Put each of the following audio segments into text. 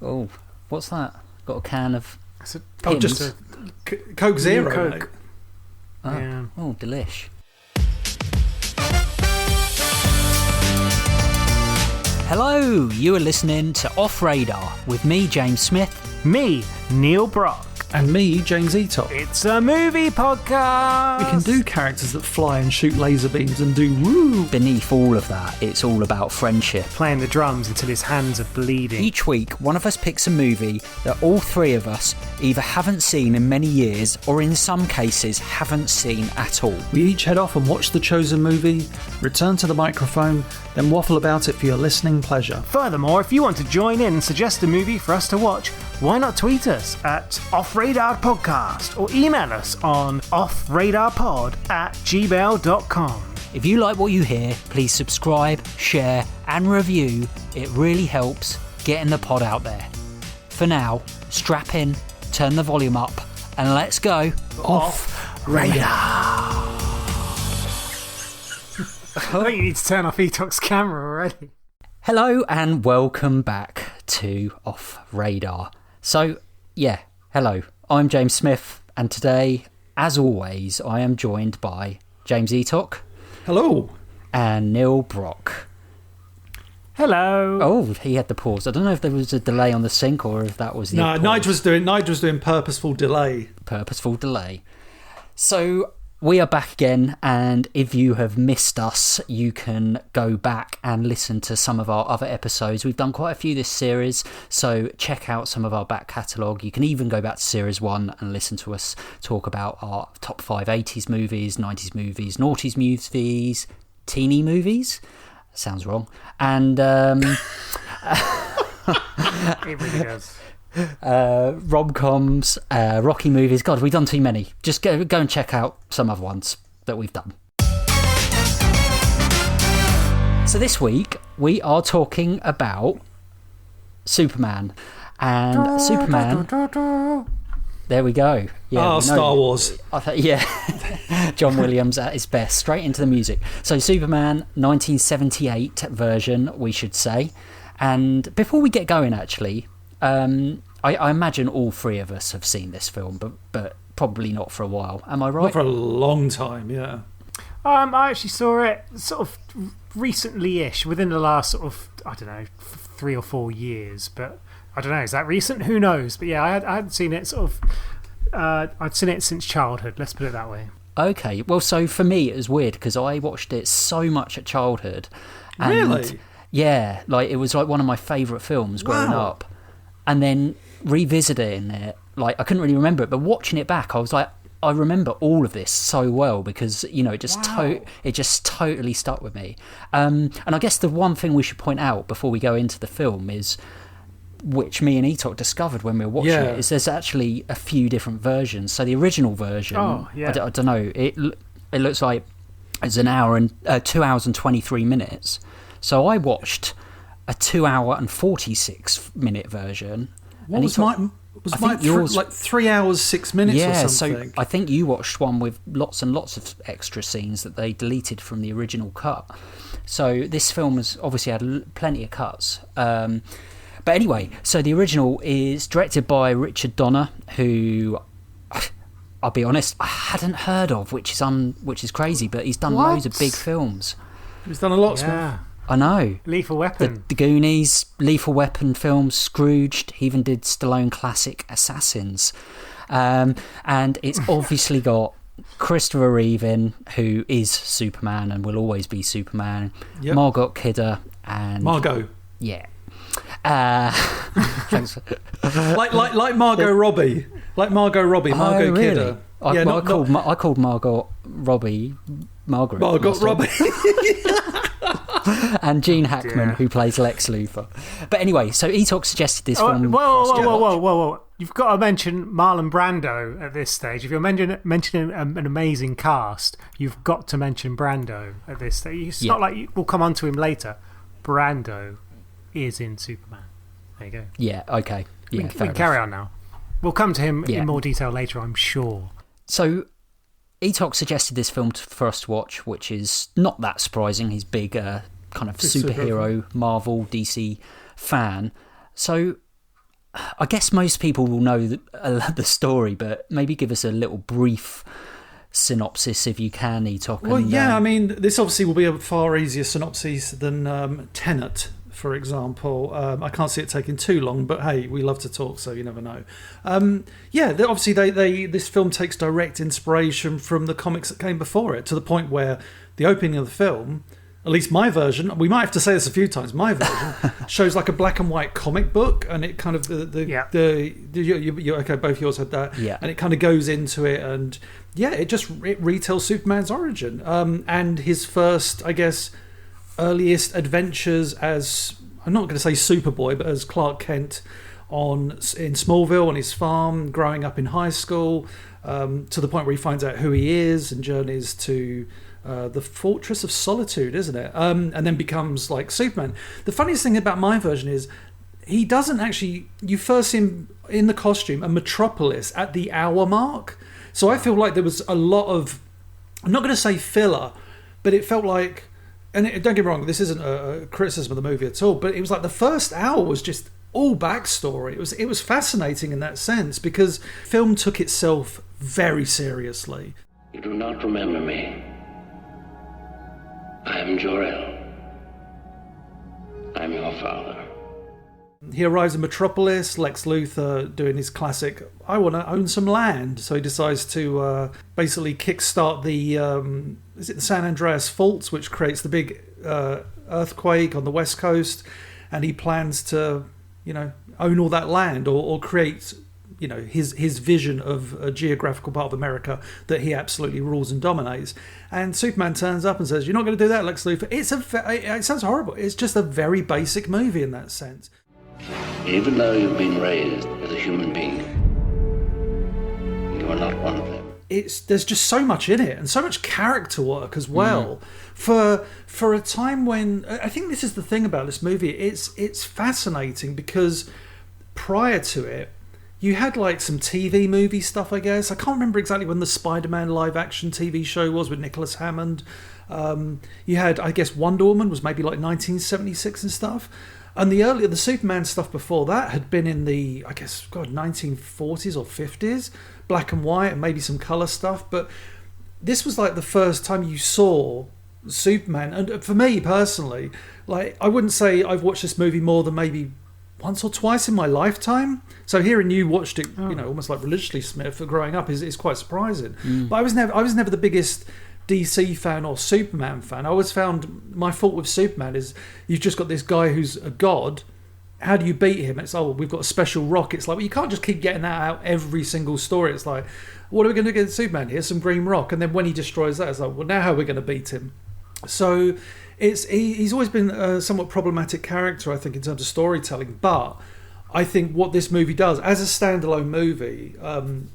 Oh, what's that? Got a can of just a Coke Zero. Coke. Oh, Yeah. oh, delish. Hello, you are listening to Off Radar with me, James Smith. Me, Neil Brock. And me, James Eatock. It's a movie podcast. We can do characters that fly and shoot laser beams and do woo. Beneath all of that, it's all about friendship. Playing the drums until his hands are bleeding. Each week, one of us picks a movie that all three of us either haven't seen in many years or in some cases haven't seen at all. We each head off and watch the chosen movie, return to the microphone, then waffle about it for your listening pleasure. Furthermore, if you want to join in and suggest a movie for us to watch, why not tweet us at Off Radar Podcast or email us on offradarpod@gmail.com. If you like what you hear, please subscribe, share and review. It really helps getting the pod out there. For now, strap in, turn the volume up and let's go Off Radar. I think you need to turn off Eatock's camera already. Hello and welcome back to Off Radar. So, yeah, hello. I'm James Smith and today, as always, I am joined by James Eatock. Hello. And Neil Brock. Hello. Oh, he had the pause. I don't know if there was a delay on the sync or if that was the No, Nigel was doing purposeful delay. Purposeful delay. So we are back again, and if you have missed us, you can go back and listen to some of our other episodes. We've done quite a few this series, so check out some of our back catalogue. You can even go back to Series 1 and listen to us talk about our top 5 80s movies, 90s movies, noughties movies, teeny movies. Sounds wrong. And It really does. rom-coms, Rocky movies. God, we've done too many. Just go and check out some other ones that we've done. So this week we are talking about Superman. And Superman... There we go. Yeah, Star Wars. Yeah, John Williams at his best. Straight into the music. So Superman 1978 version, we should say. And before we get going, actually... I imagine all three of us have seen this film, but probably not for a while. Am I right? Not for a long time, yeah. I actually saw it sort of recently-ish, within the last sort of, 3 or 4 years. But I don't know, is that recent? Who knows? But yeah, I hadn't seen it sort of... I'd seen it since childhood, let's put it that way. Okay, well, so for me it was weird because I watched it so much at childhood. And really? Yeah, like it was like one of my favourite films growing up. And then revisiting it, like I couldn't really remember it, but watching it back, I was like, I remember all of this so well because it just totally stuck with me. And I guess the one thing we should point out before we go into the film is, which me and Eatock discovered when we were watching it, is there's actually a few different versions. So the original version, I don't know, it looks like it's 2 hours and 23 minutes. So I watched a 2 hour and 46 minute version. What was mine? Was mine like 3 hours 6 minutes or something? So I think you watched one with lots and lots of extra scenes that they deleted from the original cut. So this film has obviously had plenty of cuts. But anyway, so the original is directed by Richard Donner, who I'll be honest, I hadn't heard of, which is crazy. But he's done loads of big films. He's done a lot. Yeah. I know. Lethal Weapon. The Goonies, Lethal Weapon films, Scrooged. He even did Stallone classic Assassins. And it's obviously got Christopher Reeve in, who is Superman and will always be Superman. Yep. Margot Kidder and... Margot. Yeah. Thanks. like Margot Robbie. Like Margot Robbie. Margot really? Kidder. I called Margot Robbie Margaret. Margot Robbie. And Gene Hackman, who plays Lex Luthor. But anyway, so Eatock suggested this film. Whoa. You've got to mention Marlon Brando at this stage. If you're mentioning an amazing cast, you've got to mention Brando at this stage. It's not like we'll come on to him later. Brando is in Superman. There you go. Yeah, okay. Yeah, we can carry on now. We'll come to him in more detail later, I'm sure. So Eatock suggested this film for us to watch, which is not that surprising. He's big kind of superhero Marvel DC fan. So I guess most people will know the story, but maybe give us a little brief synopsis if you can, Etok. Well, I mean, this obviously will be a far easier synopsis than Tenet, for example. I can't see it taking too long, but hey, we love to talk, so you never know. Obviously this film takes direct inspiration from the comics that came before it, to the point where the opening of the film, at least my version, we might have to say this a few times, my version shows like a black and white comic book, and it kind of okay, both yours had that, and it kind of goes into it, and it retells Superman's origin, and his first, I guess, earliest adventures as, I'm not going to say Superboy, but as Clark Kent in Smallville on his farm, growing up in high school, to the point where he finds out who he is and journeys to the Fortress of Solitude, isn't it? And then becomes like Superman. The funniest thing about my version is he doesn't actually, you first see him in the costume at Metropolis at the hour mark. So I feel like there was a lot of, I'm not going to say filler, but it felt like, and don't get me wrong, this isn't a criticism of the movie at all, but it was like the first hour was just all backstory. It was fascinating in that sense, because film took itself very seriously. You do not remember me. I am Jor-El. I'm your father. He arrives in Metropolis, Lex Luthor doing his classic, I want to own some land. So he decides to basically kickstart the San Andreas Faults, which creates the big earthquake on the West Coast. And he plans to, own all that land or create, his vision of a geographical part of America that he absolutely rules and dominates. And Superman turns up and says, "You're not going to do that, Lex Luthor." It sounds horrible. It's just a very basic movie in that sense. Even though you've been raised as a human being, you are not one of them. There's just so much in it, and so much character work as well. For a time when, I think this is the thing about this movie, it's fascinating because prior to it, you had like some TV movie stuff, I guess. I can't remember exactly when the Spider-Man live action TV show was with Nicholas Hammond. You had, I guess, Wonder Woman was maybe like 1976 and stuff. And the Superman stuff before that had been in the, I guess, 1940s or 50s, black and white and maybe some colour stuff. But this was like the first time you saw Superman. And for me personally, like, I wouldn't say I've watched this movie more than maybe once or twice in my lifetime. So hearing you watched it, almost like religiously, Smith, for growing up is quite surprising. But I was never the biggest DC fan or Superman fan. I always found my fault with Superman is you've just got this guy who's a god. How do you beat him? It's, we've got a special rock. It's like, well, you can't just keep getting that out every single story. It's like, what are we going to do against Superman? Here's some green rock. And then when he destroys that, it's like, well, now how are we going to beat him? So he's always been a somewhat problematic character, I think, in terms of storytelling. But I think what this movie does as a standalone movie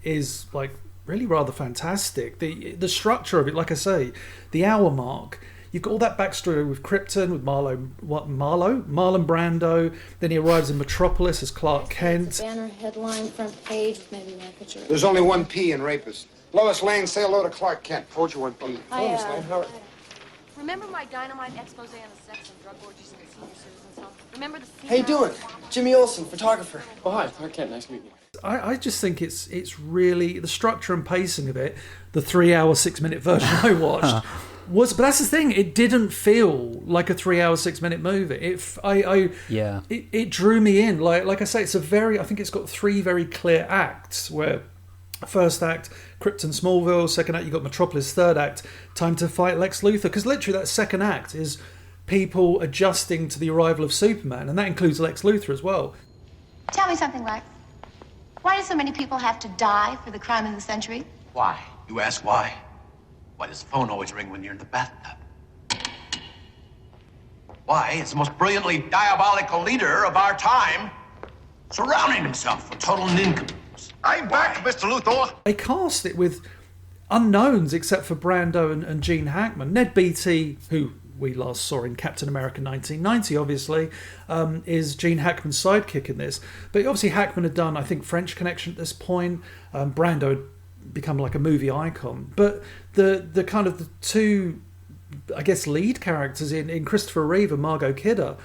is like really rather fantastic. The structure of it, like I say, the hour mark, you've got all that backstory with Krypton, with Marlon Brando. Then he arrives in Metropolis as Clark Kent. Banner headline, front page, maybe one picture. There's only one P in rapist. Lois Lane, say hello to Clark Kent. Forge you one P. Lois Lane, how... Remember my dynamite expose on the sex and drug orgies in the senior citizens home? Remember the scene? How you doing? Jimmy Olsen, photographer. Oh, hi, Clark Kent. Nice meeting you. I just think it's really the structure and pacing of it. The 3 hour 6 minute version I watched was, but that's the thing. It didn't feel like a 3 hour 6 minute movie. It drew me in. Like I say, I think it's got three very clear acts. Where first act, Krypton, Smallville. Second act, you got Metropolis. Third act, time to fight Lex Luthor. Because literally that second act is people adjusting to the arrival of Superman, and that includes Lex Luthor as well. Tell me something, Lex. Why do so many people have to die for the crime of the century? Why? You ask why? Why does the phone always ring when you're in the bathtub? Why is the most brilliantly diabolical leader of our time surrounding himself with total nincompoops? I'm back, Mr. Luthor. They cast it with unknowns except for Brando and Gene Hackman. Ned Beatty, who we last saw in Captain America 1990, obviously, is Gene Hackman's sidekick in this. But obviously Hackman had done, I think, French Connection at this point. Brando had become like a movie icon. But the kind of the two, I guess, lead characters in Christopher Reeve and Margot Kidder,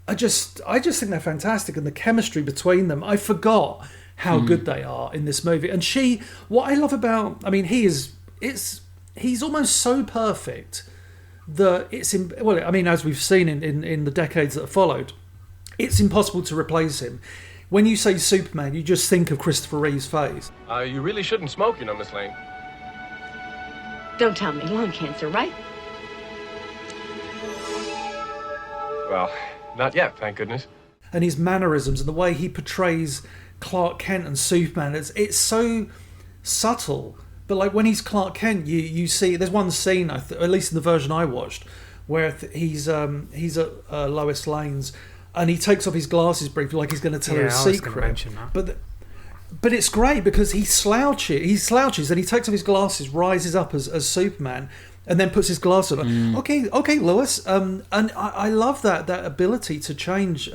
I just think they're fantastic, and the chemistry between them. I forgot how good they are in this movie. And what I love about, I mean, he's almost so perfect that as we've seen in the decades that have followed, it's impossible to replace him. When you say Superman, you just think of Christopher Reeve's face. You really shouldn't smoke, Miss Lane. Don't tell me lung cancer, right? Well, not yet, thank goodness. And his mannerisms and the way he portrays Clark Kent and Superman, it's so subtle. But like when he's Clark Kent, you see there's one scene, at least in the version I watched, where he's at Lois Lane's, and he takes off his glasses briefly, like he's going to tell her a secret. But it's great because he slouches and he takes off his glasses, rises up as Superman, and then puts his glasses on. Okay, Lois. And I love that ability to change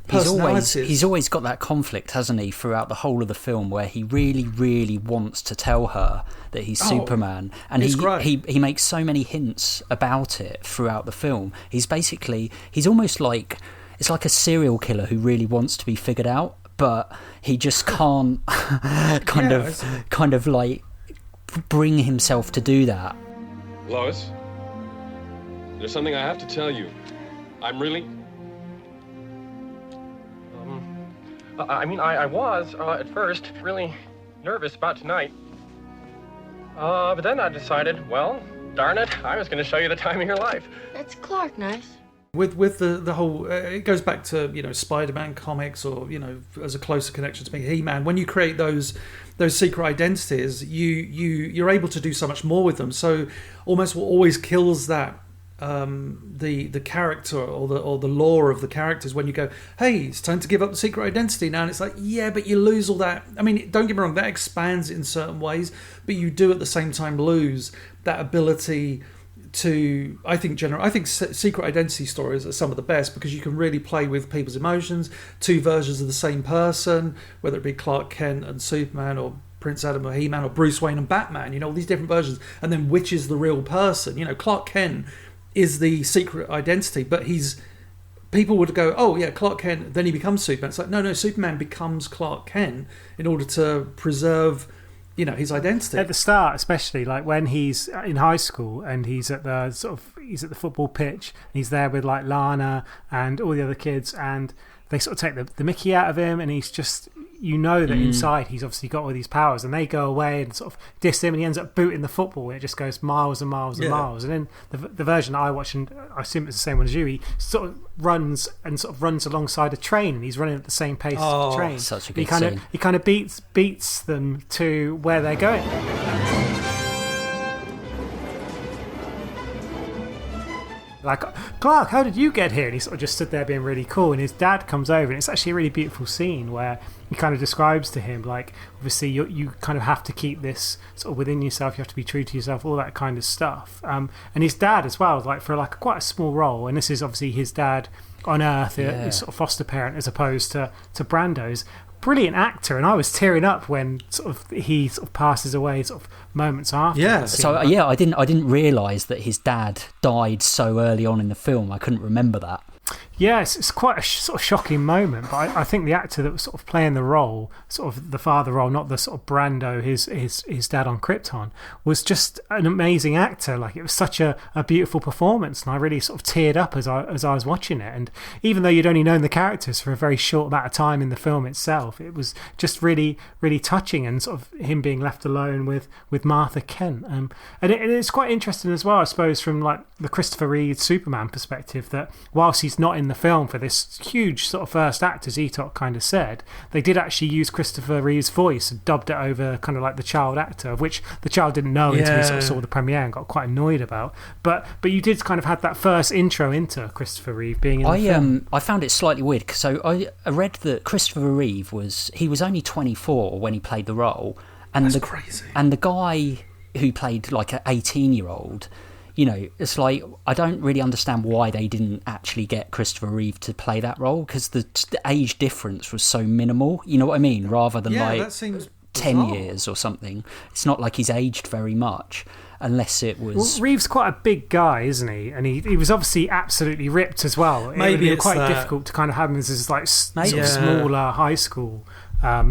personalities. He's always got that conflict, hasn't he, throughout the whole of the film, where he really, really wants to tell her that he's Superman, and he makes so many hints about it throughout the film. He's almost like, it's like a serial killer who really wants to be figured out, but he just can't kind of like bring himself to do that. Lois, there's something I have to tell you. I'm really... I was, at first, really nervous about tonight. But then I decided, well, darn it, I was going to show you the time of your life. That's Clark, nice. With the whole, it goes back to Spider-Man comics, or as a closer connection to me, He-Man. When you create those secret identities, you're able to do so much more with them. So almost what always kills that the character or the lore of the characters, when you go, hey, it's time to give up the secret identity now, and it's like, yeah, but you lose all that. I mean, don't get me wrong, that expands it in certain ways, but you do at the same time lose that ability to, I think secret identity stories are some of the best, because you can really play with people's emotions, two versions of the same person, whether it be Clark Kent and Superman, or Prince Adam or He-Man, or Bruce Wayne and Batman, all these different versions, and then which is the real person. Clark Kent is the secret identity, but people would go, oh yeah, Clark Kent, then he becomes Superman. It's like, no, Superman becomes Clark Kent in order to preserve his identity. At the start, especially, like when he's in high school and he's at the football pitch, and he's there with like Lana and all the other kids, and they sort of take the mickey out of him, and he's just, that inside he's obviously got all these powers, and they go away and sort of diss him, and he ends up booting the football, and it just goes miles and miles and miles. And then the version I watch, and I assume it's the same one as you, he sort of runs alongside a train, and he's running at the same pace as the train. Such a good scene. He kind of beats them to where they're going. Like, Clark, how did you get here? And he sort of just stood there being really cool, and his dad comes over, and it's actually a really beautiful scene where he kind of describes to him, like, obviously you kind of have to keep this sort of within yourself, you have to be true to yourself, all that kind of stuff. And his dad as well, like, for like quite a small role, and this is obviously his dad on Earth, his sort of foster parent, as opposed to Brando's. Brilliant actor, and I was tearing up when he passes away moments after. Yeah. So I didn't realise that his dad died so early on in the film. I couldn't remember that. Yeah, it's quite a sort of shocking moment, but I think the actor that was sort of playing the role, sort of the father role, not the sort of Brando, his dad on Krypton, was just an amazing actor. Like, it was such a beautiful performance, and I really sort of teared up as I was watching it. And even though you'd only known the characters for a very short amount of time in the film itself, it was just really, really touching, and sort of him being left alone with Martha Kent. And it's quite interesting as well, I suppose, from like the Christopher Reeve Superman perspective, that whilst he's not in the film for this huge sort of first act, as Etok kind of said, they did actually use Christopher Reeve's voice and dubbed it over kind of like the child actor, of which the child didn't know until he sort of saw the premiere and got quite annoyed about. But you did kind of have that first intro into Christopher Reeve being in the film. I found it slightly weird, so I read that Christopher Reeve was only 24 when he played the role, and that's crazy. And the guy who played like an 18-year-old, it's like, I don't really understand why they didn't actually get Christopher Reeve to play that role, because the age difference was so minimal, you know what I mean? Rather than that seems 10 years or something. It's not like he's aged very much. unless it was... Well, Reeve's quite a big guy, isn't he? And he was obviously absolutely ripped as well. Maybe it it's quite difficult to kind of have him as this like sort of smaller high school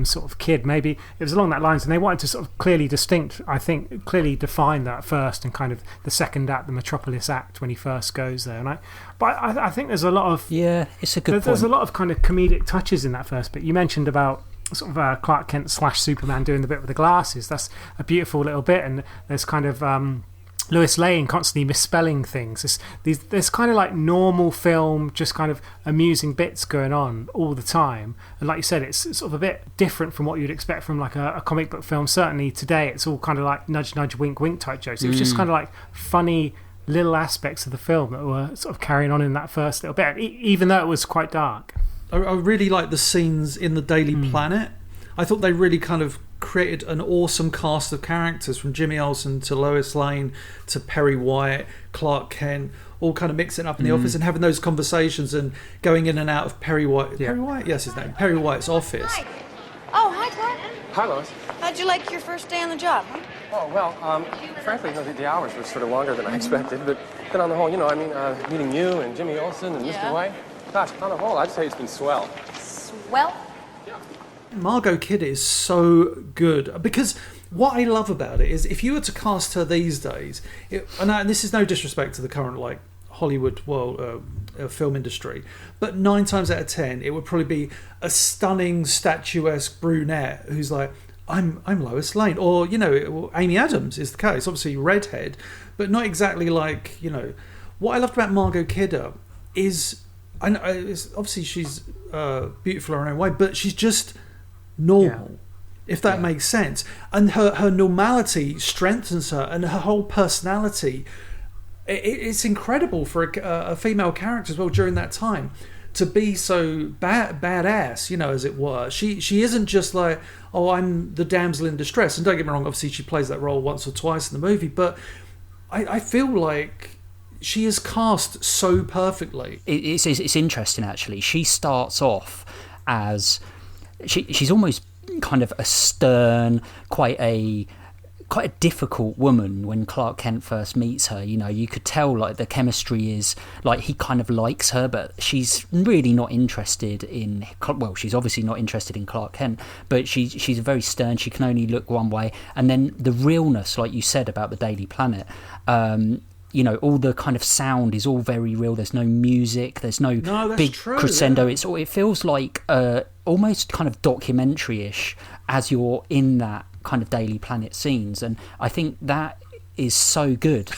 sort of kid. Maybe it was along that lines, and they wanted to sort of clearly define that first, and kind of the second act, the Metropolis act, when he first goes there. And I think there's a lot of it's a good point. There's a lot of kind of comedic touches in that first bit. You mentioned about sort of Clark Kent / Superman doing the bit with the glasses. That's a beautiful little bit, and there's kind of Lois Lane constantly misspelling things. There's kind of like normal film, just kind of amusing bits going on all the time. And like you said, it's sort of a bit different from what you'd expect from like a comic book film. Certainly today, it's all kind of like nudge, nudge, wink, wink type jokes. It was just kind of like funny little aspects of the film that were sort of carrying on in that first little bit, even though it was quite dark. I really like the scenes in the Daily Planet. I thought they really kind of created an awesome cast of characters, from Jimmy Olsen to Lois Lane to Perry White, Clark Kent, all kind of mixing up in the office and having those conversations and going in and out of Perry White. Perry White? Yes, his name. Perry White's office. Hi. Oh, hi, Clark. Hi, Lois. How'd you like your first day on the job, huh? Oh, well, frankly, the hours were sort of longer than I expected, but on the whole, meeting you and Jimmy Olsen and Mr. White, gosh, on the whole, I'd say it's been swell. Swell? Margot Kidder is so good, because what I love about it is if you were to cast her these days, and this is no disrespect to the current like Hollywood world film industry, but 9 times out of 10 it would probably be a stunning statuesque brunette who's like, I'm Lois Lane, or Amy Adams is the case, obviously redhead, but not exactly like What I loved about Margot Kidder is, obviously she's beautiful in her own way, but she's just normal, if that makes sense. And her normality strengthens her, and her whole personality. It's incredible for a female character as well during that time to be so badass, as it were. She isn't just like, oh, I'm the damsel in distress. And don't get me wrong, obviously she plays that role once or twice in the movie, but I feel like she is cast so perfectly. It's interesting, actually. She starts off as... She's almost kind of a stern, quite a difficult woman when Clark Kent first meets her. You could tell like the chemistry is like he kind of likes her, but she's really not interested in. Well, she's obviously not interested in Clark Kent, but she's very stern. She can only look one way, and then the realness, like you said about the Daily Planet. All the kind of sound is all very real. There's no music. There's no big crescendo. Yeah. It feels like almost kind of documentary-ish as you're in that kind of Daily Planet scenes. And I think that is so good.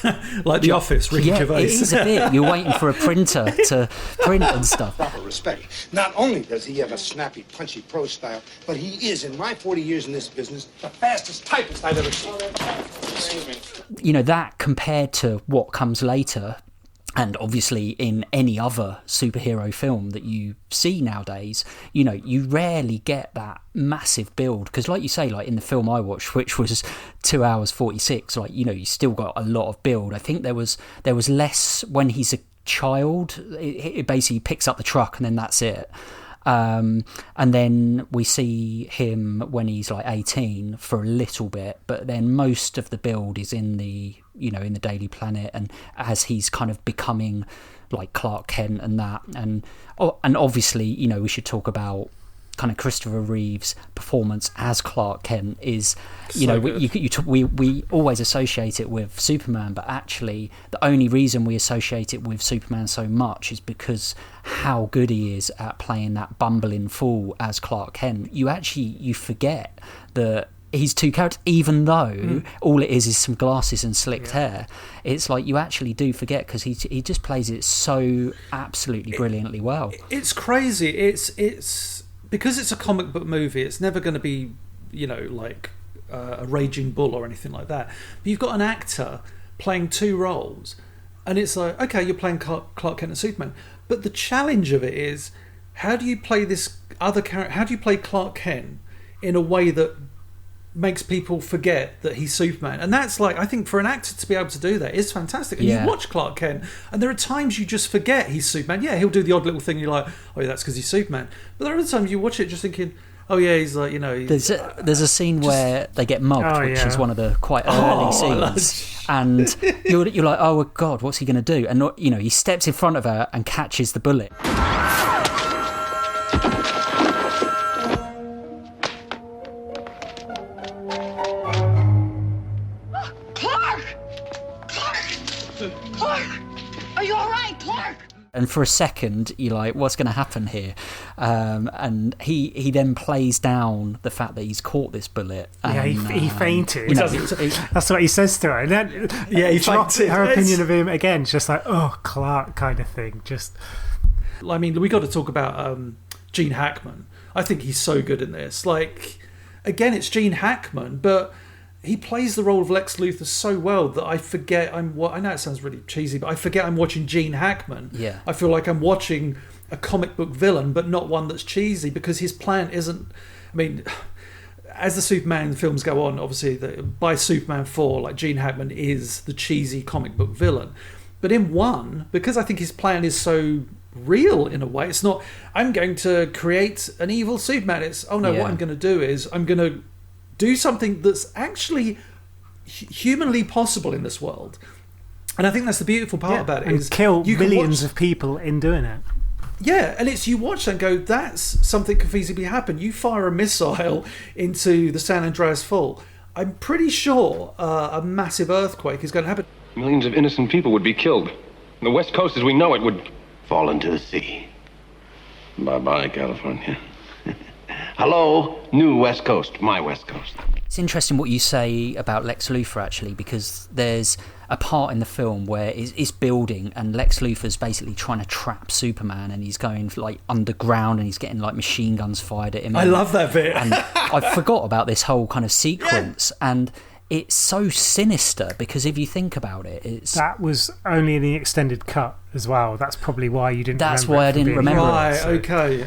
Like The Office, Ricky Gervais. It is a bit. You're waiting for a printer to print and stuff. Proper respect. Not only does he have a snappy, punchy prose style, but he is, in my 40 years in this business, the fastest typist I've ever seen. Excuse me. That compared to what comes later, and obviously in any other superhero film that you see nowadays, you rarely get that massive build, because like you say, like in the film I watched, which was 2 hours 46, like you still got a lot of build. I think there was less when he's a child. It basically picks up the truck and then that's it. And then we see him when he's like 18 for a little bit, but then most of the build is in the Daily Planet, and as he's kind of becoming like Clark Kent and that, and obviously we should talk about kind of Christopher Reeve's performance as Clark Kent is, we always associate it with Superman, but actually the only reason we associate it with Superman so much is because how good he is at playing that bumbling fool as Clark Kent. You forget that he's two characters, even though all it is some glasses and slicked hair. It's like you actually do forget, because he just plays it so absolutely brilliantly well. It's crazy. It's because it's a comic book movie, it's never going to be, like a raging bull or anything like that. But you've got an actor playing two roles, and it's like, okay, you're playing Clark Kent and Superman. But the challenge of it is, how do you play this other character? How do you play Clark Kent in a way that makes people forget that he's Superman? And that's like, I think for an actor to be able to do that is fantastic. And you watch Clark Kent, and there are times you just forget he's Superman. Yeah, he'll do the odd little thing, you're like, oh yeah, that's because he's Superman. But there are other times you watch it just thinking, Oh yeah, he's like, there's a scene where they get mugged, which is one of the quite early scenes, and you're like, oh God, what's he going to do? And he steps in front of her and catches the bullet. Clark! Are you all right, Clark? And for a second, you're like, what's going to happen here? And he then plays down the fact that he's caught this bullet. And, he fainted. That's what he says to her. And then, he fainted. Her opinion of him, again, just like, oh, Clark kind of thing. Just. I mean, we got to talk about Gene Hackman. I think he's so good in this. Like, again, it's Gene Hackman, but he plays the role of Lex Luthor so well that I forget I know it sounds really cheesy, but I forget I'm watching Gene Hackman. Yeah. I feel like I'm watching a comic book villain, but not one that's cheesy, because his plan isn't... I mean, as the Superman films go on, obviously, by Superman 4, like, Gene Hackman is the cheesy comic book villain. But in 1, because I think his plan is so real in a way, it's not, I'm going to create an evil Superman. It's, what I'm going to do is I'm going to do something that's actually humanly possible in this world. And I think that's the beautiful part about it. And kill millions of people in doing it. Yeah, and it's, you watch that and go, that's something could feasibly happen. You fire a missile into the San Andreas Fault, I'm pretty sure a massive earthquake is going to happen. Millions of innocent people would be killed. The West Coast as we know it would fall into the sea. Bye-bye, California. Hello, new West Coast, my West Coast. It's interesting what you say about Lex Luthor, actually, because there's a part in the film where it's building and Lex Luthor's basically trying to trap Superman, and he's going like underground and he's getting like machine guns fired at him. I love that bit. And I forgot about this whole kind of sequence, and it's so sinister because if you think about it, that was only in the extended cut as well. That's probably why you didn't. That's why I didn't remember. Right. So.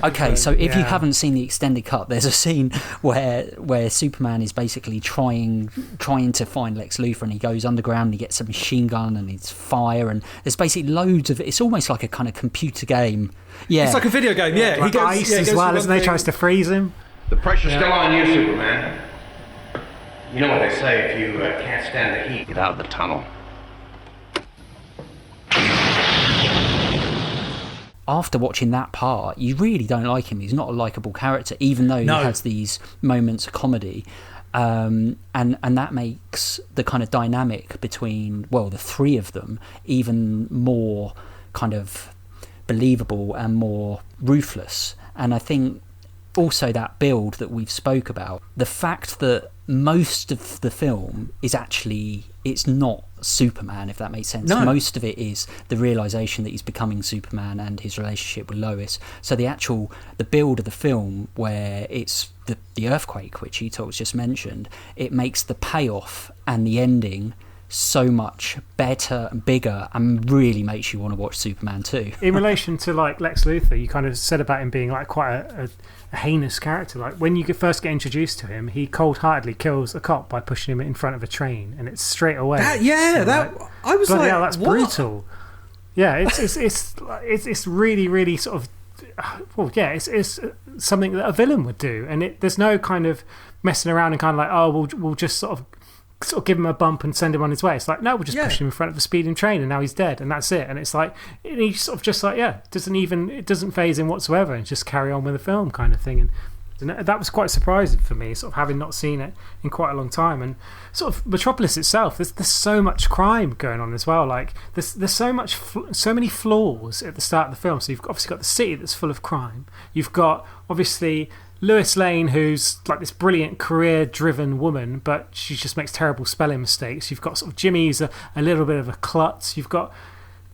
Okay. So if you haven't seen the extended cut, there's a scene where Superman is basically trying to find Lex Luthor, and he goes underground and he gets a machine gun and it's fire, and there's basically loads of. It's almost like a kind of computer game. Yeah, it's like a video game. Yeah, like ice as well, isn't it? Tries to freeze him. The pressure's still on you, Superman. You know what they say, if you can't stand the heat, get out of the tunnel. After watching that part, you really don't like him. He's not a likeable character, even though he has these moments of comedy. And that makes the kind of dynamic between, the three of them even more kind of believable and more ruthless. And I think also that build that we've spoke about, the fact that most of the film is actually, it's not Superman, if that makes sense. No. Most of it is the realisation that he's becoming Superman and his relationship with Lois. So the build of the film, where it's the earthquake, which he just mentioned, it makes the payoff and the ending so much better and bigger, and really makes you want to watch Superman 2. In relation to like Lex Luthor, you kind of said about him being like quite a heinous character. Like when you first get introduced to him, he cold-heartedly kills a cop by pushing him in front of a train, and it's straight away. I was like, hell, that's what? brutal. Yeah, it's really, really sort of. It's something that a villain would do, and there's no kind of messing around and kind of like, we'll just sort of give him a bump and send him on his way. It's like, no, we'll just push him in front of a speeding train and now he's dead, and that's it. And it's like, he's sort of just like, it doesn't faze him whatsoever, and just carry on with the film kind of thing. And that was quite surprising for me, sort of having not seen it in quite a long time. And sort of Metropolis itself, there's so much crime going on as well. Like there's so many flaws at the start of the film. So you've obviously got the city that's full of crime. You've got obviously Lois Lane, who's like this brilliant career-driven woman, but she just makes terrible spelling mistakes. You've got sort of Jimmy's a little bit of a klutz. You've got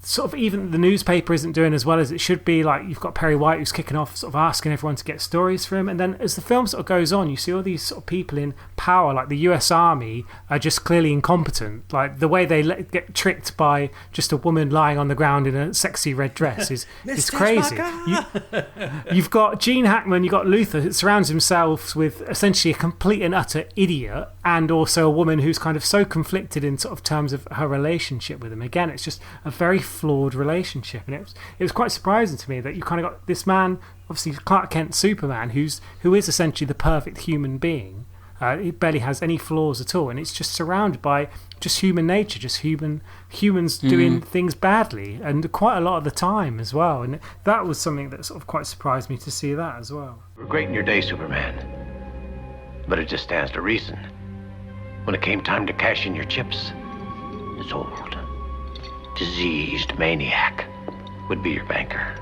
sort of, even the newspaper isn't doing as well as it should be. Like you've got Perry White, who's kicking off, sort of asking everyone to get stories for him. And then as the film sort of goes on, you see all these sort of people in power, like the US Army, are just clearly incompetent. Like the way they get tricked by just a woman lying on the ground in a sexy red dress is crazy. You've got Gene Hackman, you've got Luthor, who surrounds himself with essentially a complete and utter idiot, and also a woman who's kind of so conflicted in sort of terms of her relationship with him. Again, it's just a very flawed relationship, and it was quite surprising to me that you kind of got this man, obviously Clark Kent, Superman, who is essentially the perfect human being. He barely has any flaws at all, and it's just surrounded by just human nature, just humans doing things badly, and quite a lot of the time as well. And that was something that sort of quite surprised me to see that as well. You were great in your day, Superman. But it just stands to reason. When it came time to cash in your chips, this old, diseased maniac would be your banker.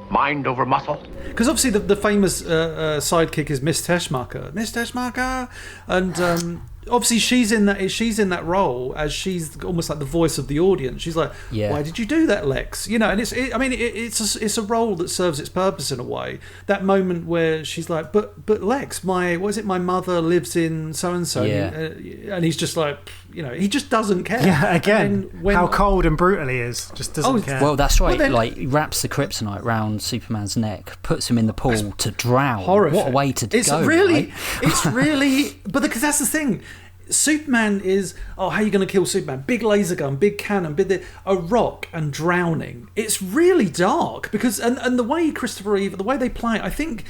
Mind over muscle. Because obviously the famous sidekick is Miss Teschmacher. Miss Teschmacher! And obviously she's in that role as she's almost like the voice of the audience. She's like, why did you do that, Lex? You know, and it's a role that serves its purpose in a way. That moment where she's like, but Lex, my mother lives in so and so, and he's just like, you know, he just doesn't care. Yeah, again, how cold and brutal he is, just doesn't care. Well, that's right. He wraps the kryptonite round Superman's neck, puts him in the pool to drown. Horrific. What a way to it's go! Really, right? It's really, but because that's the thing. Superman is, how are you going to kill Superman? Big laser gun, big cannon, a rock and drowning. It's really dark because, and the way Christopher Reeve, the way they play it, I think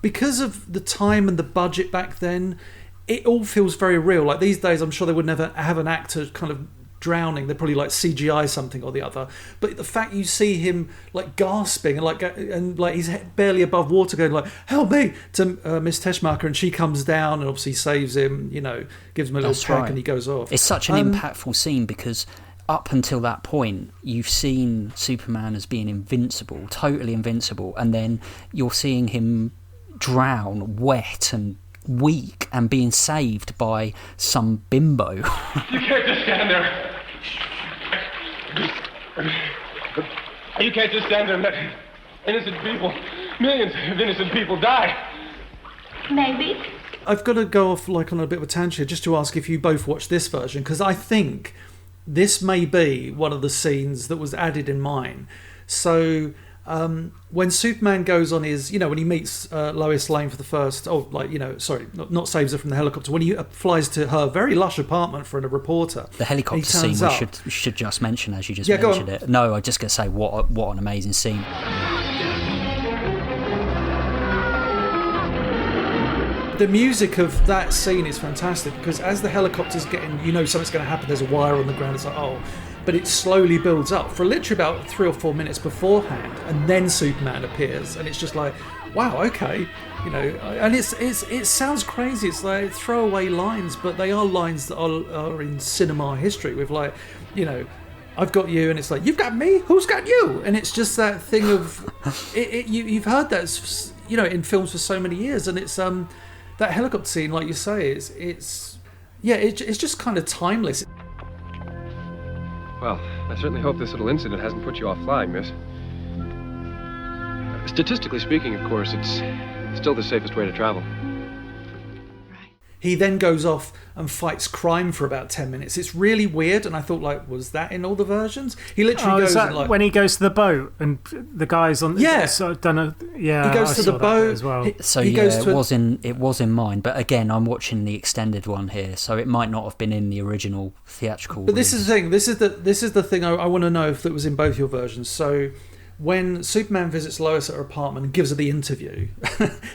because of the time and the budget back then, it all feels very real. Like these days, I'm sure they would never have an actor kind of drowning. They'd probably like CGI something or the other. But the fact you see him like gasping and like he's barely above water, going like "Help me" to Miss Teschmacher, and she comes down and obviously saves him. You know, gives him a little peck, and he goes off. It's such an impactful scene because up until that point, you've seen Superman as being invincible, totally invincible, and then you're seeing him drown, wet and weak, and being saved by some bimbo. You can't just stand there. You can't just stand there and let innocent people, millions of innocent people die. Maybe. I've got to go off like on a bit of a tangent just to ask if you both watched this version, because I think this may be one of the scenes that was added in mine. So when Superman goes on his, when he meets Lois Lane for the first, not saves her from the helicopter, when he flies to her very lush apartment for a reporter. The helicopter scene we should just mention as you just mentioned it. No, I'm just going to say what an amazing scene. The music of that scene is fantastic because as the helicopter's getting, something's going to happen, there's a wire on the ground, it's like, but it slowly builds up for literally about 3 or 4 minutes beforehand, and then Superman appears, and it's just like, wow, okay, and it sounds crazy. It's like throwaway lines, but they are lines that are in cinema history with like, I've got you, and it's like, you've got me, who's got you? And it's just that thing of, you've heard that, in films for so many years, and it's that helicopter scene, like you say, it's just kind of timeless. Well, I certainly hope this little incident hasn't put you off flying, miss. Statistically speaking, of course, it's still the safest way to travel. He then goes off and fights crime for about 10 minutes. It's really weird, and I thought, like, was that in all the versions? He literally goes and, like, when he goes to the boat and the guy's on. Yeah, he goes to the boat as well. It was in mine, but again, I'm watching the extended one here, so it might not have been in the original theatrical. But this is the thing. This is the thing. I want to know if it was in both your versions. So, when Superman visits Lois at her apartment and gives her the interview,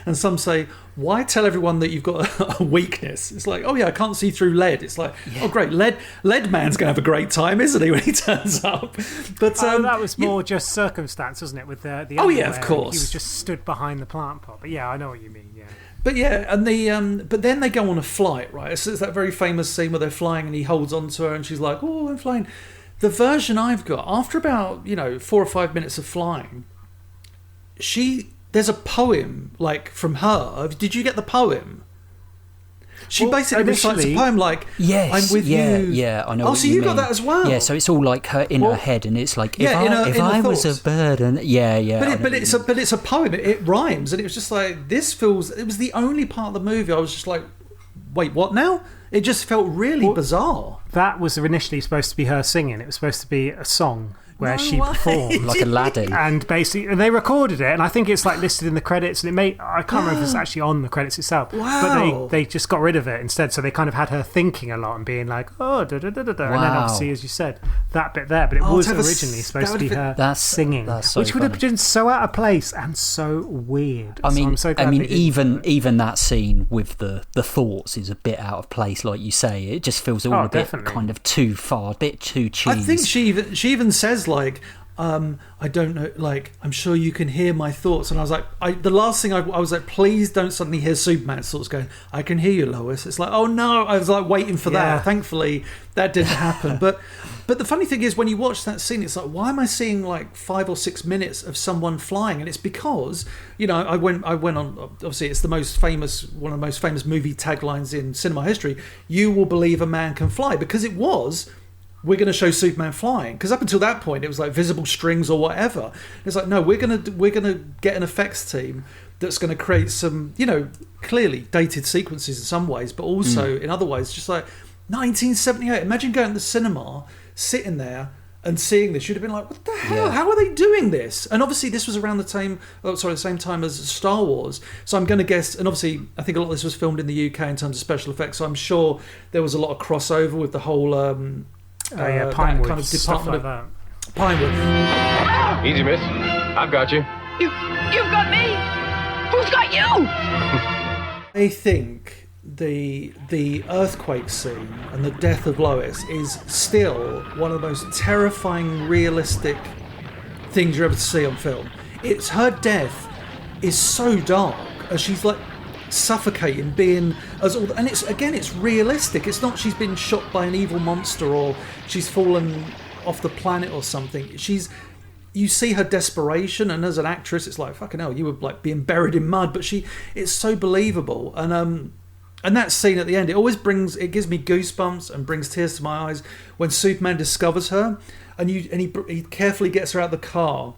and some say, why tell everyone that you've got a weakness? It's like, oh yeah, I can't see through lead. It's like, oh great, lead man's going to have a great time, isn't he, when he turns up? But that was more just circumstance, wasn't it, with the of course. He was just stood behind the plant pot. But yeah, I know what you mean, yeah. But yeah, and but then they go on a flight, right? So it's that very famous scene where they're flying and he holds on to her and she's like, oh, I'm flying. The version I've got, after about 4 or 5 minutes of flying, there's a poem like from her. Did you get the poem? She basically recites a poem like, yes, I'm with you. Yeah, I know. Oh, so you got that as well? Yeah, so it's all like her in her head, and it's like, if I was a bird, and But it's a poem. It rhymes, and it was just like it was the only part of the movie I was just like, wait, what now? It just felt really bizarre. That was initially supposed to be her singing. It was supposed to be a song. where she performed. Like Aladdin. And basically, and they recorded it, and I think it's like listed in the credits, and I can't remember if it's actually on the credits itself. Wow. But they just got rid of it instead, so they kind of had her thinking a lot and being like, oh, da da da da da. And then obviously, as you said, that bit there, but it was originally supposed to be her singing, which would have been so out of place and so weird. I mean, so I'm so glad even that scene with the thoughts is a bit out of place, like you say. It just feels all a bit kind of too far, a bit too cheesy. I think she even says like, I don't know, like, I'm sure you can hear my thoughts. And I was like, the last thing I was like, please don't suddenly hear Superman's thoughts going, I can hear you, Lois. It's like, oh no, I was like waiting for that. Thankfully, that didn't happen. But the funny thing is, when you watch that scene, it's like, why am I seeing like 5 or 6 minutes of someone flying? And it's because, you know, I went on, obviously it's one of the most famous movie taglines in cinema history. You will believe a man can fly, because it was, we're going to show Superman flying, because up until that point it was like visible strings or whatever. It's like, no, we're going to get an effects team that's going to create some, you know, clearly dated sequences in some ways, but also in other ways, just like 1978. Imagine going to the cinema, sitting there and seeing this. You'd have been like, what the hell? How are they doing this? And obviously this was around the same time as Star Wars. So I'm going to guess, and obviously I think a lot of this was filmed in the UK in terms of special effects, so I'm sure there was a lot of crossover with the whole Pinewood, kind of department like of Pinewood. Easy, miss. I've got you. You've got me. Who's got you? I think the earthquake scene and the death of Lois is still one of the most terrifying, realistic things you're ever to see on film. It's her death is so dark as she's like suffocating, being and it's realistic. It's not she's been shot by an evil monster or she's fallen off the planet or something. You see her desperation, and as an actress it's like, fucking hell, you were like being buried in mud, but it's so believable. And that scene at the end, it gives me goosebumps and brings tears to my eyes when Superman discovers her, and he carefully gets her out of the car.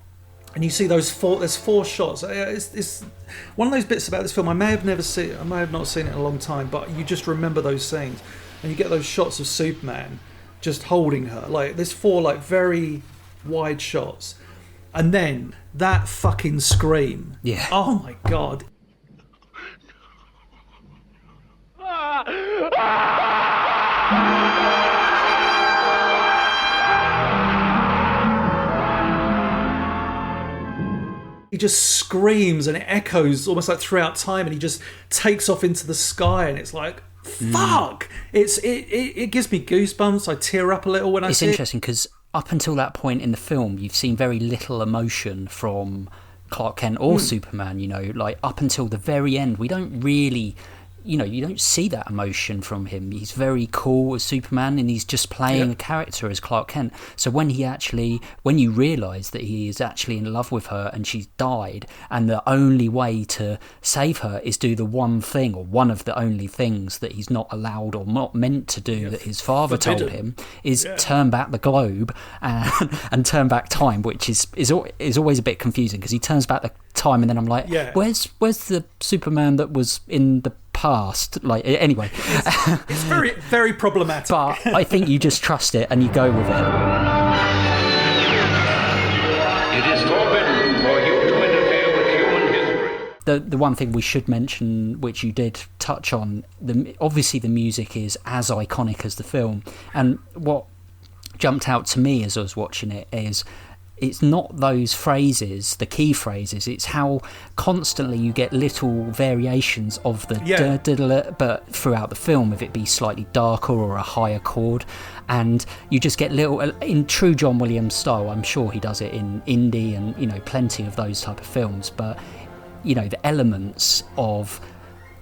And you see there's 4 shots. It's one of those bits about this film I may have not seen it in a long time, but you just remember those scenes, and you get those shots of Superman just holding her. Like there's 4 like very wide shots, and then that fucking scream. Yeah. Oh my god. He just screams and it echoes almost like throughout time, and he just takes off into the sky, and it's like, fuck. It gives me goosebumps. I tear up a little when I see it. It's interesting because up until that point in the film, you've seen very little emotion from Clark Kent or Superman, you know, like up until the very end, we don't really, you know, you don't see that emotion from him. He's very cool as Superman, and he's just playing a character as Clark Kent. So when you realise that he is actually in love with her and she's died, and the only way to save her is do the one thing, or one of the only things that he's not allowed or not meant to do, that his father told him, is turn back the globe and turn back time, which is always a bit confusing, because he turns back the time and then I'm like, where's the Superman that was in the past? Like, anyway, it's very, very problematic. But I think you just trust it and you go with it. It is forbidden for you to interfere with human history. The one thing we should mention, which you did touch on, obviously the music is as iconic as the film, and what jumped out to me as I was watching it is, it's not those phrases, the key phrases, it's how constantly you get little variations of the but throughout the film, if it be slightly darker or a higher chord, and you just get little, in true John Williams style. I'm sure he does it in indie and, you know, plenty of those type of films, but, you know, the elements of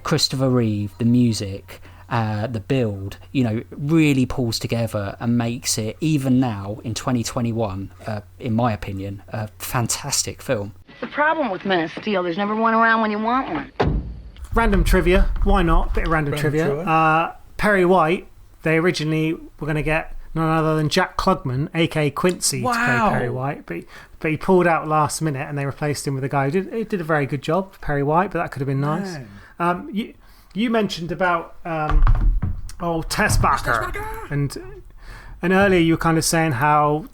Christopher Reeve, the music, the build, you know, really pulls together and makes it, even now in 2021, in my opinion, a fantastic film. The problem with Men of Steel, there's never one around when you want one. Random trivia, why not? Bit of random trivia. Perry White, they originally were going to get none other than Jack Klugman, aka Quincy, to play Perry White, but he pulled out last minute and they replaced him with a guy who did a very good job, Perry White, but that could have been nice. You mentioned about Tess Barker, and earlier you were kind of saying how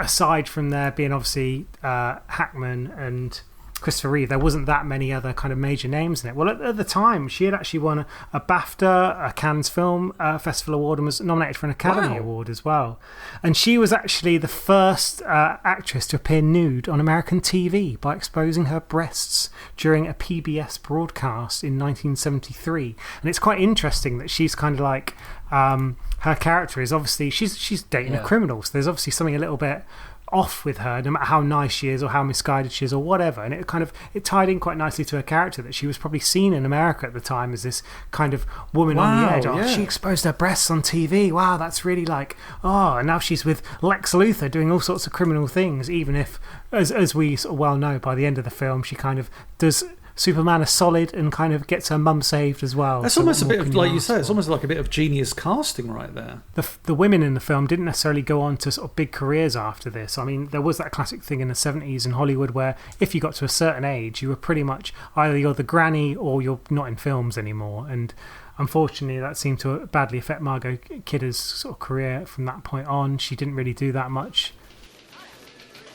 aside from there being obviously Hackman and Christopher Reeve, there wasn't that many other kind of major names in it. Well, at the time, she had actually won a BAFTA, a Cannes Film Festival Award, and was nominated for an Academy Award as well. And she was actually the first actress to appear nude on American TV by exposing her breasts during a PBS broadcast in 1973. And it's quite interesting that she's kind of like... her character is obviously... She's dating a criminal, so there's obviously something a little bit off with her, no matter how nice she is or how misguided she is or whatever. And it tied in quite nicely to her character, that she was probably seen in America at the time as this kind of woman on the edge. Oh, she exposed her breasts on TV. Wow, that's really like, and now she's with Lex Luthor doing all sorts of criminal things, even if, as we sort of well know, by the end of the film, she kind of does Superman a solid and kind of gets her mum saved as well. That's almost a bit of, like you say, it's almost like a bit of genius casting right there. The women in the film didn't necessarily go on to sort of big careers after this. I mean, there was that classic thing in the 70s in Hollywood where if you got to a certain age, you were pretty much either you're the granny or you're not in films anymore. And unfortunately, that seemed to badly affect Margot Kidder's sort of career from that point on. She didn't really do that much.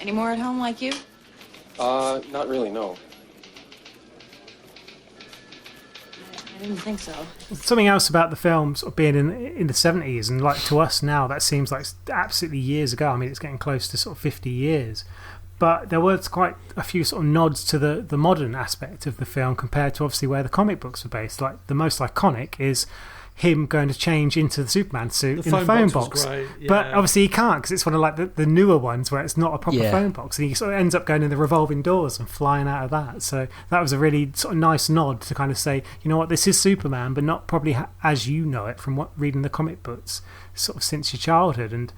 Any more at home like you? Not really, no. I didn't think so. Something else about the film sort of being in the 70s, and like to us now, that seems like absolutely years ago. I mean, it's getting close to sort of 50 years. But there was quite a few sort of nods to the modern aspect of the film compared to obviously where the comic books were based. Like the most iconic is him going to change into the Superman suit in the phone box. Great, yeah. But obviously he can't, because it's one of like the newer ones where it's not a proper phone box, and he sort of ends up going in the revolving doors and flying out of that. So that was a really sort of nice nod to kind of say, you know what, this is Superman, but not probably as you know it from reading the comic books sort of since your childhood. And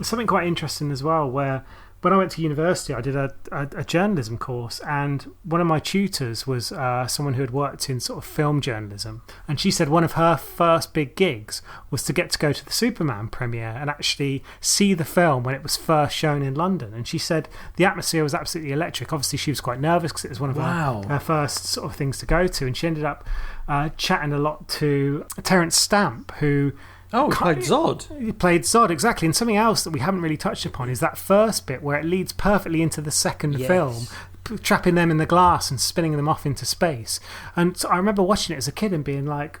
something quite interesting as well, where when I went to university, I did a journalism course, and one of my tutors was someone who had worked in sort of film journalism, and she said one of her first big gigs was to get to go to the Superman premiere and actually see the film when it was first shown in London. And she said the atmosphere was absolutely electric. Obviously, she was quite nervous because it was one of her first sort of things to go to, and she ended up chatting a lot to Terence Stamp, who... Oh, he played Zod. He played Zod, exactly. And something else that we haven't really touched upon is that first bit where it leads perfectly into the second film, trapping them in the glass and spinning them off into space. And so I remember watching it as a kid and being like,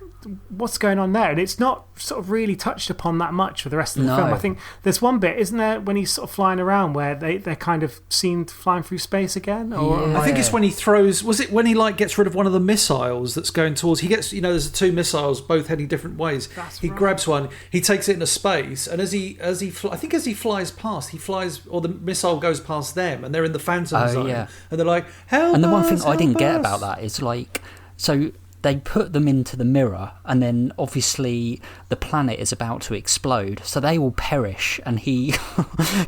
what's going on there? And it's not sort of really touched upon that much for the rest of the film. I think there's one bit, isn't there, when he's sort of flying around where they're kind of seen flying through space again? Or I think it's when he throws... Was it when he like gets rid of one of the missiles that's going towards... He gets, there's two missiles both heading different ways. He grabs one, he takes it into space, and as he flies past, or the missile goes past them, and they're in the Phantom Zone. Yeah. And they're like, help And the one us, thing I didn't get us. about that is like... So they put them into the mirror, and then obviously the planet is about to explode, so they all perish, and he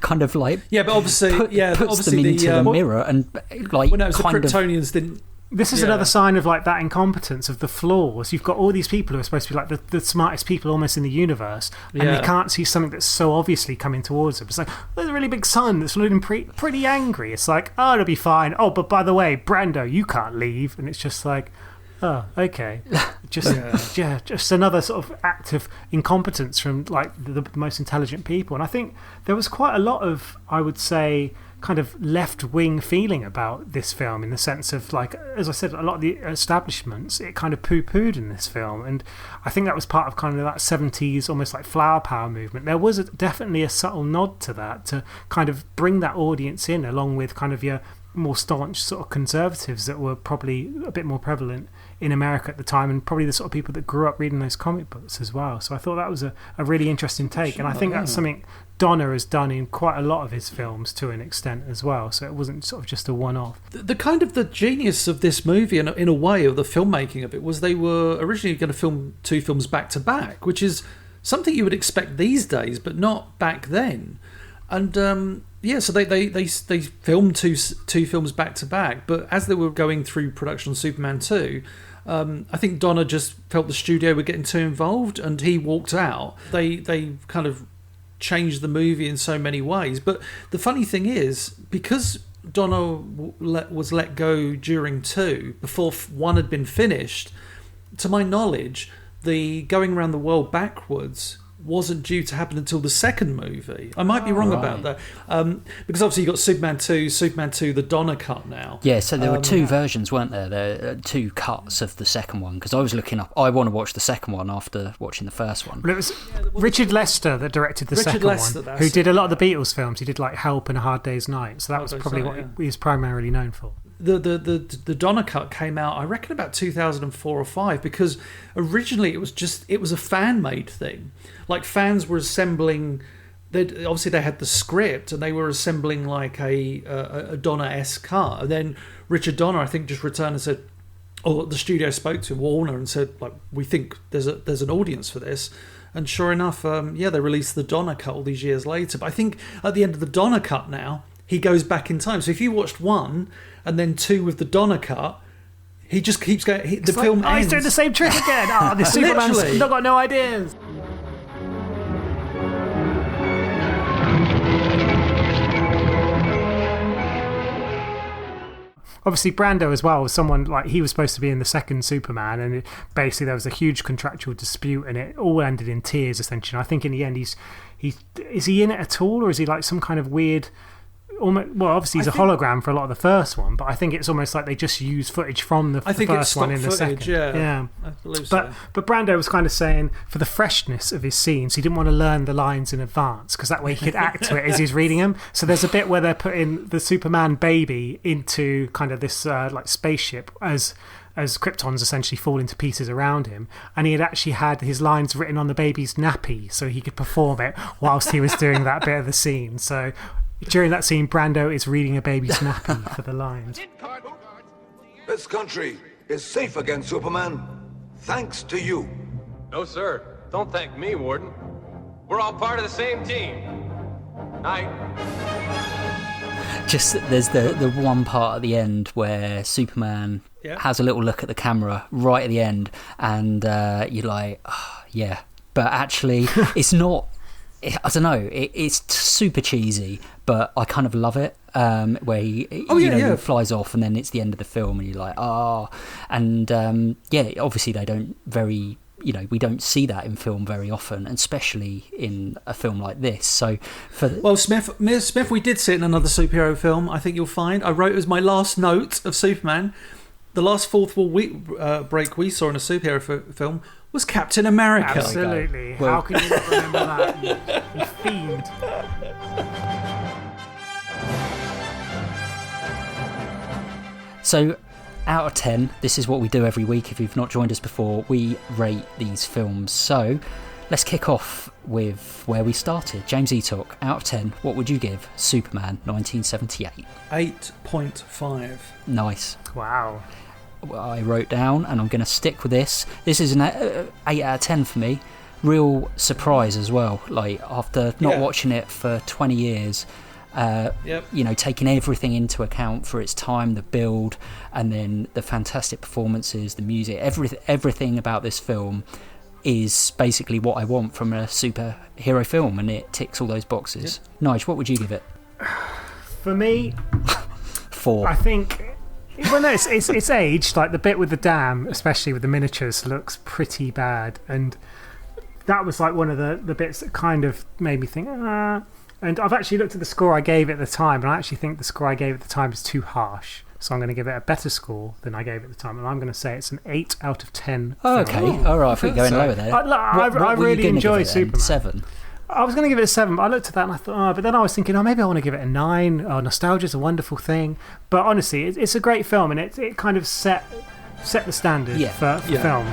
kind of like but obviously puts them into the mirror, and like the Kryptonians didn't. This is another sign of like that incompetence of the flaws. You've got all these people who are supposed to be like the smartest people almost in the universe, and they can't see something that's so obviously coming towards them. It's like, there's a really big sun that's looking pretty angry. It's like, oh, it'll be fine. Oh, but by the way, Brando, you can't leave. And it's just like, oh, okay. Just another sort of act of incompetence from like the most intelligent people. And I think there was quite a lot of, I would say, kind of left-wing feeling about this film, in the sense of, like, as I said, a lot of the establishments, it kind of poo-pooed in this film, and I think that was part of kind of that 70s almost like flower power movement. There was definitely a subtle nod to that, to kind of bring that audience in, along with kind of your more staunch sort of conservatives that were probably a bit more prevalent in America at the time, and probably the sort of people that grew up reading those comic books as well. So I thought that was a really interesting take, and I think that's something Donner has done in quite a lot of his films to an extent as well, so it wasn't sort of just a one-off. The kind of the genius of this movie, in a way, of the filmmaking of it, was they were originally going to film two films back-to-back, which is something you would expect these days, but not back then. And so they filmed two films back-to-back, but as they were going through production on Superman 2, I think Donner just felt the studio were getting too involved, and he walked out. They kind of changed the movie in so many ways. But the funny thing is, because Donner was let go during 2, before 1 had been finished, to my knowledge, the Going Around the World Backwards wasn't due to happen until the second movie. I might be wrong about that, because obviously you got Superman 2, the Donner cut now. Yeah, so there were two versions, weren't there? There were two cuts of the second one, because I was looking up. I want to watch the second one after watching the first one. Well, it was Richard Lester that directed the second one, who did a lot of the Beatles films. He did like Help and A Hard Day's Night, so that was probably what he was primarily known for. The Donner cut came out, I reckon, about 2004 or 5, because originally it was a fan made thing. Like, fans were assembling. Obviously they had the script and they were assembling like a Donner-esque cut. And then Richard Donner, I think, just returned and said, the studio spoke to Warner and said, like, we think there's an audience for this. And sure enough, they released the Donner cut all these years later. But I think at the end of the Donner cut now, he goes back in time. So if you watched 1 and then 2 with the Donner cut, he just keeps going. The film ends. He's doing the same trick again. The Superman's not got no ideas. Obviously, Brando as well was someone, like, he was supposed to be in the second Superman, and basically there was a huge contractual dispute, and it all ended in tears, essentially. And I think in the end, is he in it at all, or is he like some kind of weird? Obviously he's a hologram for a lot of the first one, but I think it's almost like they just use footage from the first one in the second. Yeah. I believe so. But Brando was kind of saying, for the freshness of his scenes, he didn't want to learn the lines in advance, because that way he could act to it as he's reading them. So there's a bit where they're putting the Superman baby into kind of this like spaceship as Kryptons essentially fall into pieces around him, and he had actually had his lines written on the baby's nappy so he could perform it whilst he was doing that bit of the scene. So during that scene, Brando is reading a baby's nappy for the lines. This country is safe against Superman, thanks to you. No, sir. Don't thank me, Warden. We're all part of the same team. Night. Just there's the one part at the end where Superman has a little look at the camera right at the end, and you're like, oh, yeah. But actually, it's not. I don't know. It's super cheesy, but I kind of love it. Where he flies off, and then it's the end of the film, and you're like, and obviously they don't we don't see that in film very often, especially in a film like this. So, Smith, we did see it in another superhero film. I think you'll find. I wrote it as my last note of Superman. The last fourth wall break we saw in a superhero film was Captain America. Absolutely. How can you not remember that? You fiend. So, out of 10, this is what we do every week. If you've not joined us before, we rate these films. So, let's kick off with where we started. James Eatock, out of 10, what would you give Superman 1978? 8.5. Nice. Wow. I wrote down, and I'm going to stick with this. This is an 8 out of 10 for me. Real surprise as well. Like, after not watching it for 20 years, taking everything into account for its time, the build, and then the fantastic performances, the music, everything about this film is basically what I want from a superhero film, and it ticks all those boxes. Nige, what would you give it? For me, 4. I think. Well, no, it's aged. Like, the bit with the dam, especially with the miniatures, looks pretty bad, and that was like one of the bits that kind of made me think. And I've actually looked at the score I gave it at the time, and I actually think the score I gave at the time is too harsh. So I'm going to give it a better score than I gave at the time, and I'm going to say it's an 8 out of 10. Oh, okay, all right. I think you're going lower there. I really enjoy Superman. 7. I was going to give it a 7, but I looked at that and I thought, but then I was thinking, maybe I want to give it a 9. Nostalgia's a wonderful thing. But honestly, it's a great film, and it kind of set the standard for film.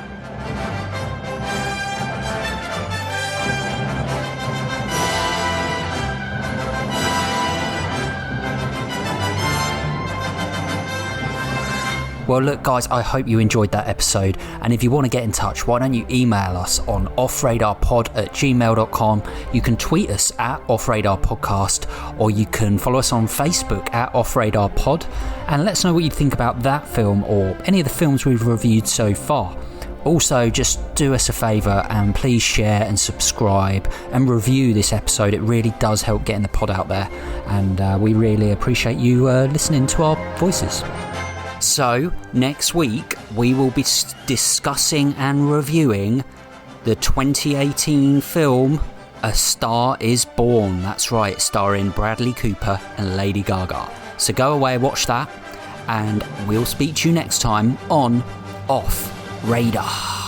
Well, look, guys, I hope you enjoyed that episode. And if you want to get in touch, why don't you email us on offradarpod@gmail.com. You can tweet us at offradarpodcast, or you can follow us on Facebook at offradarpod, and let us know what you think about that film or any of the films we've reviewed so far. Also, just do us a favour and please share and subscribe and review this episode. It really does help getting the pod out there, and we really appreciate you listening to our voices. So, next week we will be discussing and reviewing the 2018 film A Star Is Born. That's right, starring Bradley Cooper and Lady Gaga. So go away, watch that, and we'll speak to you next time on Off Radar.